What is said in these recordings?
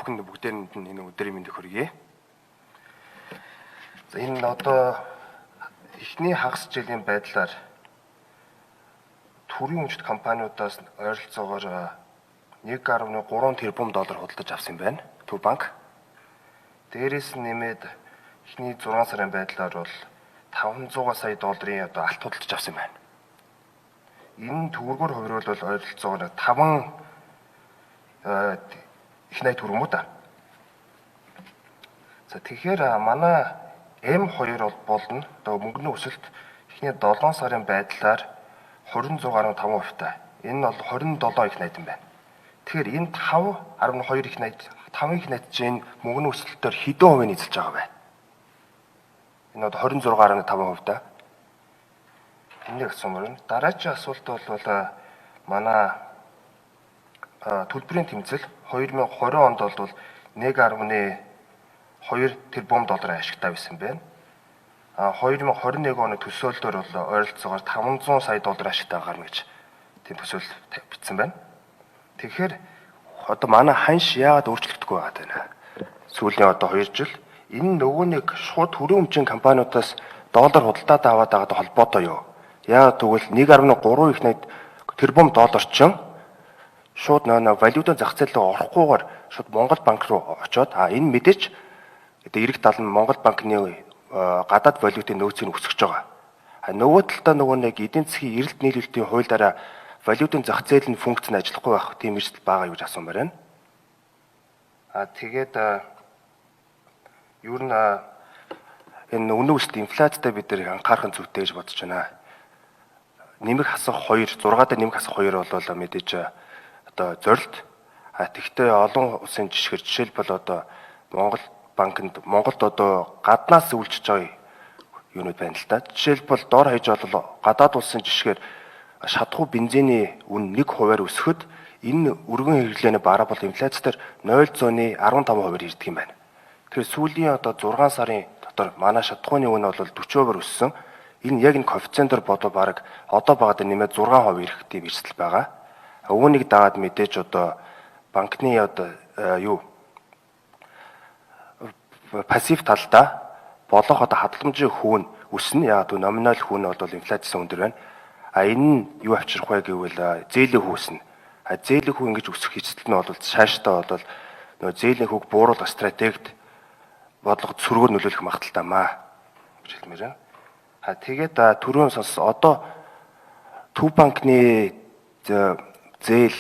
бүхэн бүгдээрэнд нь энэ өдрийн мэндийг хүргэе. За энэ одоо эхний хагас жилийн байдлаар төрийн өмчт компаниудаас ойролцоогоор 1.3 тэрбум доллар худалдаж авсан юм байна. Төв банк. Дээрээс нь нэмээд эхний 6 сарын байдлаар бол 500 сая долларын одоо алт худалдаж авсан юм байна. Энэ төгрөгөөр хувируулбал ойролцоогоор 5 их найт төгрөг мөн та. За тэгэхээр манай M2 болно. Одоо мөнгөний өсөлт эхний 7 сарын байдлаар 26.5% та. Энэ нь бол 27 их найт юм байна. Тэгэхээр энэ 5.2 их найт 5 их найт чинь мөнгөний өсөлтөөр хэдэн хувийг эзэлж байгаа вэ? Энэ одоо 26.5% та. Энийг асуумаар. Дараагийн асуулт бол манай төлбөрийн тэмцэл 2020 онд бол 1.2 тэрбум долларын ашигтай байсан байна. 2021 оны төсөөлөлөөр бол ойролцоогоор 500 сая доллар ашигтай гарна гэж тийм төсөөлөл бичсэн байна. Тэгэхээр одоо манай ханш яагаад өөрчлөгдөхгүй байгаа вэ? Сүүлийн одоо 2 жил энэ нөгөө нэг шууд төрийн өмчийн компаниудаас доллар худалдаад аваад байгаад холбоотой юу? Яагаад тэгвэл 1.3 их найт тэрбум доллар чинь шууд нэг валютын зах зээл рүү орохгүйгээр шууд Монгол банк руу очоод энэ мэдээч одоо эрэг тал нь Монгол банкны гадаад валютын нөөцийг өсгөж байгаа. Нөгөө талдаа нөгөө нэг эдийн засгийн эрэлт нийлүүлэлтийн хуулиараа валютын зах зээл нь функц нь ажиллахгүй байх тийм эрсдэл байгаа юу гэж асуумаар байна. Тэгээд ер нь энэ үнэ өсөлт инфляцтай бид нэр анхаарах зүйтэй гэж бодож байна. Нэмэх хасах 2, 6-д нэмэх хасах 2 бол мэдээж одоо зорилт. Тэгвэл олон улсын жишгээр жишээлбэл одоо Монгол банкнд Монголд одоо гаднаас үйлчилж байгаа юунууд байна л да. Жишээлбэл дор хаяж бол гадаад улсын жишгээр шатхуу бензиний үн 1% өсөхөд энэ өргөн хэрэглээний бараа бол инфляцээр 0.15% ирдэг юм байна. Тэгэхээр сүүлийн одоо 6 сарын дотор манай шатхууны үн бол 40% өссөн. Энэ яг энэ коэффициентээр бодвол бараг одоо багад нэмээд 6% ирэх тийм эрсдэл байгаа. Үүнийг дагаад мэдээж одоо банкны одоо пассив талдаа болох одоо хадгаламжийн хүүн өснө. Яг нь номинал хүүн бол инфляцийн өндөр байна. Энэ нь юу авчрах вэ гэвэл зээлийн хүү өснө. Зээлийн хүү ингэж өсөх хэсэл нь бол цаашдаа бол нөгөө зээлийн хүүг бууруулах стратегид бодлого сөргөөр нөлөөлөх магадaltaй маа гэж хэлмээр байна. Тэгээд түрүүн сонс одоо Төв банкны зээл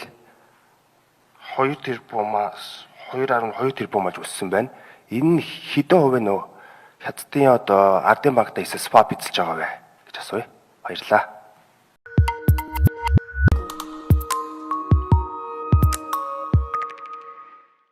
2 тэрбумаас 2.2 тэрбумаж өссөн байна. Энэ хэдэн хувийн нөө хятадын одоо Ардын банктай эсвэл swap эзэлж байгаа вэ гэж асууя. Баярлалаа.